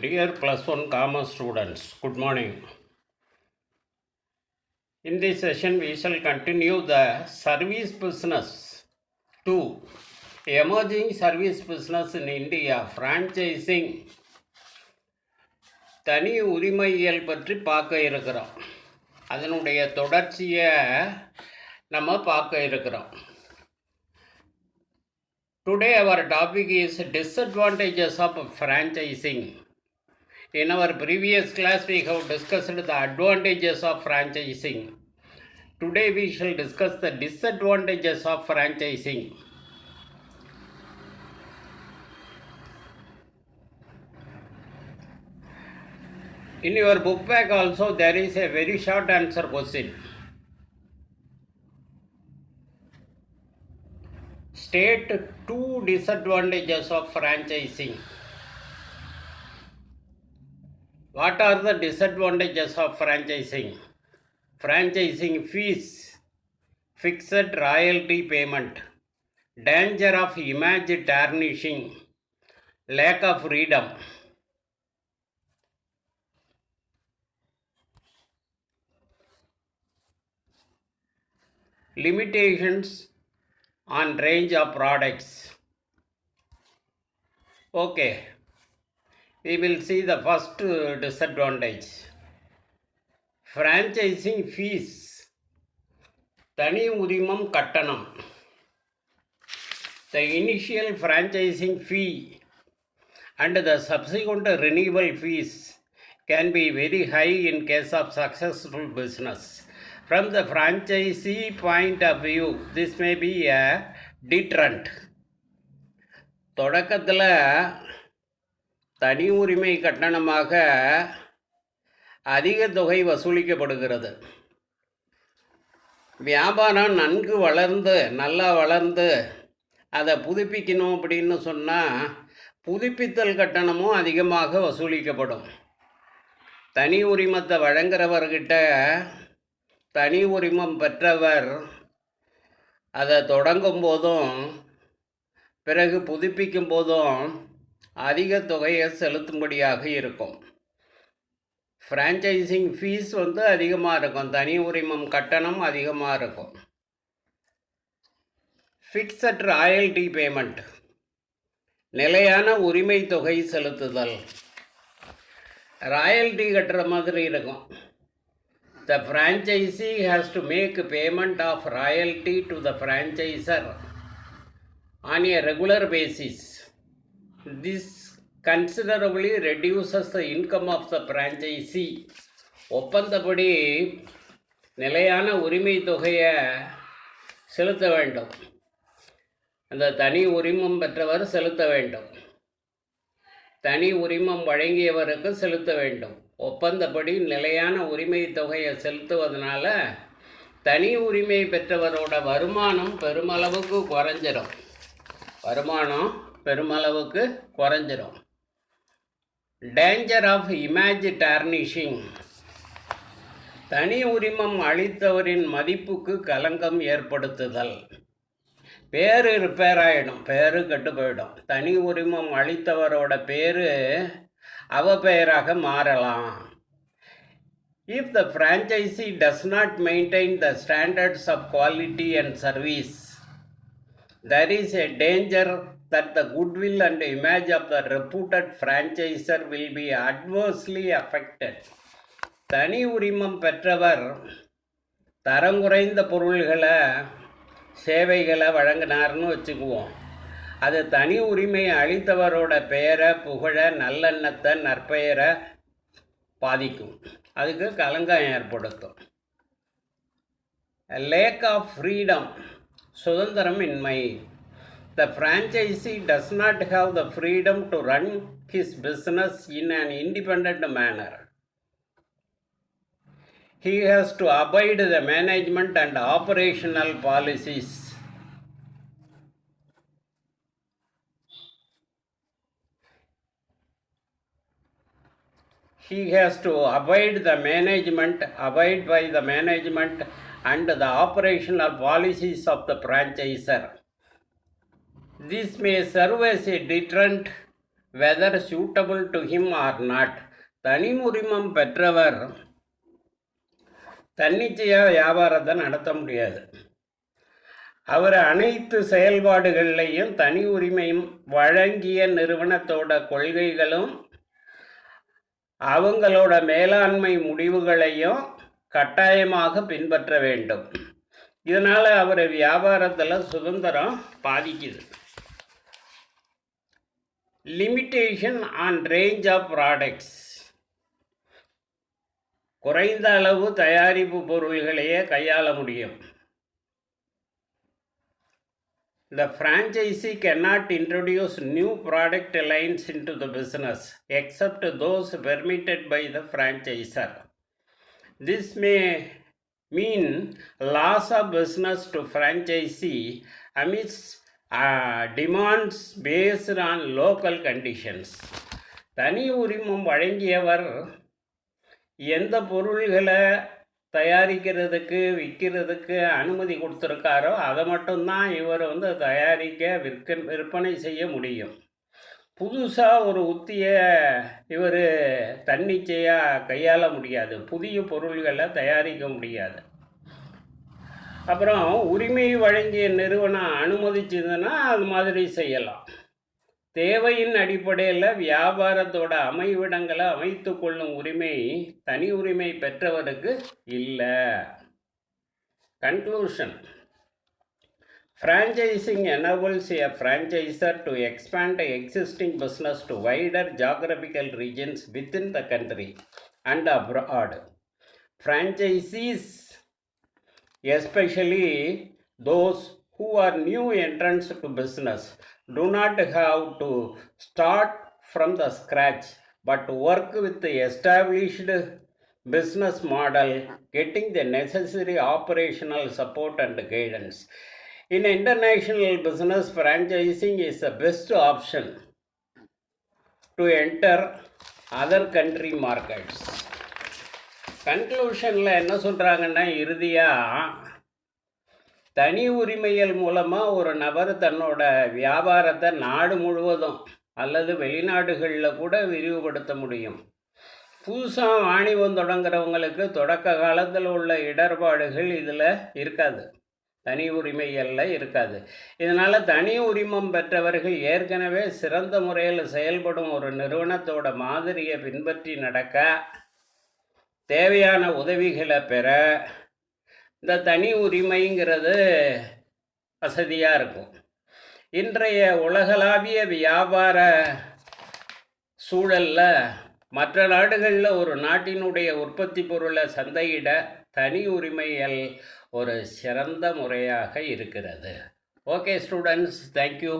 Dear plus one commerce students, good morning. In this session, we shall continue the service business 2. Emerging service business in India, franchising. தனி உரிமையியல் பற்றி பார்க்க இருக்கிறோம். அதனுடைய தொடர்ச்சியை நம்ம பார்க்க இருக்கிறோம். Today our topic is disadvantages of franchising. In our previous class, we have discussed the advantages of franchising. Today, we shall discuss the disadvantages of franchising. In your book bag also, there is a very short answer question. State 2 disadvantages of franchising. What are the disadvantages of franchising? Franchising fees, fixed royalty payment, danger of image tarnishing, lack of freedom. Limitations on range of products. Okay. We will see the first disadvantage. Franchising fees. தனி உரிமம் கட்டணம். The initial franchising fee and the subsequent renewal fees can be very high in case of successful business. From the franchisee point of view, this may be a deterrent. தொடக்கத்தில் தனி உரிமை கட்டணமாக அதிக தொகை வசூலிக்கப்படுகிறது. வியாபாரம் நன்கு வளர்ந்து நல்லா வளர்ந்து அதை புதுப்பிக்கணும் அப்படின்னு சொன்னால் புதுப்பித்தல் கட்டணமும் அதிகமாக வசூலிக்கப்படும். தனி உரிமத்தை வழங்குறவர்கிட்ட தனி உரிமம் பெற்றவர் அதை தொடங்கும் போதும் பிறகு புதுப்பிக்கும் போதும் அதிக தொகையை செலுத்தும்படியாக இருக்கும். ஃப்ரான்ச்சைசிங் ஃபீஸ் அதிகமாக இருக்கும், தனி உரிமம் கட்டணம் அதிகமாக இருக்கும். ஃபிக்ஸட் ராயல்டி பேமெண்ட், நிலையான உரிமை தொகை செலுத்துதல். ராயல்டி கட்டுற மாதிரி இருக்கும். The franchisee has to make payment of royalty to the franchisor on a regular basis. This considerably reduces the income of the franchisee. ஒப்பந்தப்படி நிலையான உரிமை தொகையை செலுத்த வேண்டும். அந்த தனி உரிமம் பெற்றவர் செலுத்த வேண்டும், தனி உரிமம் வழங்கியவருக்கு செலுத்த வேண்டும். ஒப்பந்தப்படி நிலையான உரிமை தொகையை செலுத்துவதனால தனி உரிமை பெற்றவரோட வருமானம் பெருமளவுக்கு குறைஞ்சிடும். டேஞ்சர் ஆஃப் இமேஜ் டார்னிஷிங், தனி உரிமம் அளித்தவரின் மதிப்புக்கு களங்கம் ஏற்படுத்துதல். பேரு ரிப்பேர் ஆகிடும், பேரு கெட்டு போயிடும். தனி உரிமம் அளித்தவரோட பேரு அவப்பெயராக மாறலாம். If the franchisee does not maintain the standards of quality and service, there is a danger that the goodwill and image of the reputed franchisor will be adversely affected. தனி உரிமம் பெற்றவர் தரங்குறைந்த பொருள்களை சேவைகளை வழங்கினார்னு வச்சுக்குவோம். அது தனி உரிமை அளித்தவரோட பெயரை, புகழ, நல்லெண்ணத்தை, நற்பெயரை பாதிக்கும், அதுக்கு களங்கம் ஏற்படுத்தும். லேக் ஆஃப் ஃப்ரீடம், சுதந்திரமின்மை. The franchisee does not have the freedom to run his business in an independent manner. He has to abide the management and operational policies. He has to abide by the management and the operational policies of the franchisor. This may serve as a deterrent whether suitable to him or not. தனி உரிமம் பெற்றவர் தன்னிச்சையாக வியாபாரத்தை நடத்த முடியாது. அவர் அனைத்து செயல்பாடுகள்லையும் தனி உரிமையும் வழங்கிய நிறுவனத்தோட கொள்கைகளும் அவங்களோட மேலாண்மை முடிவுகளையும் கட்டாயமாக பின்பற்ற வேண்டும். இதனால் அவர் வியாபாரத்தில் சுதந்திரம் பாதிக்குது. Limitation on range of products. குறைந்த அளவு தயாரிப்பு பொருள்களையே கையாள முடியும். The franchisee cannot introduce new product lines into the business except those permitted by the franchisor. This may mean loss of business to franchisee amidst demands based on local conditions. தனி உரிமம் வழங்கியவர் எந்த பொருள்களை தயாரிக்கிறதுக்கு விற்கிறதுக்கு அனுமதி கொடுத்துருக்காரோ அதை மட்டும்தான் இவர் தயாரிக்க விற்பனை செய்ய முடியும். புதுசாக ஒரு உத்தியை இவர் தன்னிச்சையாக கையாள முடியாது. புதிய பொருள்களை தயாரிக்க முடியாது. அப்புறம் உரிமை வழங்கிய நிறுவனம் அனுமதிச்சதுன்னா அது மாதிரி செய்யலாம். தேவையின் அடிப்படையில் வியாபாரத்தோட அமைவிடங்களை அமைத்து கொள்ளும் உரிமை தனி உரிமை பெற்றவருக்கு இல்லை. Conclusion. Franchising enables a franchisor to expand existing business to wider geographical regions within the country and abroad. Franchisees, especially those who are new entrants to business, do not have to start from the scratch but work with the established business model, getting the necessary operational support and guidance. In international business, franchising is the best option to enter other country markets. கன்க்ளூஷனில் என்ன சொல்கிறாங்கன்னா, இறுதியாக தனி உரிமைகள் மூலமாக ஒரு நபர் தன்னோட வியாபாரத்தை நாடு முழுவதும் அல்லது வெளிநாடுகளில் கூட விரிவுபடுத்த முடியும். புதுசாக வாணிபம் தொடங்குறவங்களுக்கு தொடக்க காலத்தில் உள்ள இடர்பாடுகள் இதில் இருக்காது, தனி உரிமைகளில் இருக்காது. இதனால் தனி உரிமம் பெற்றவர்கள் ஏற்கனவே சிறந்த முறையில் செயல்படும் ஒரு நிறுவனத்தோட மாதிரியை பின்பற்றி நடக்க, தேவையான உதவிகளை பெற இந்த தனி உரிமைங்கிறது வசதியாக இருக்கும். இன்றைய உலகளாவிய வியாபார சூழலில் மற்ற நாடுகளில் ஒரு நாட்டினுடைய உற்பத்தி பொருளை சந்தையிட தனி உரிமைகள் ஒரு சிறந்த முறையாக இருக்கிறது. Okay students, thank you.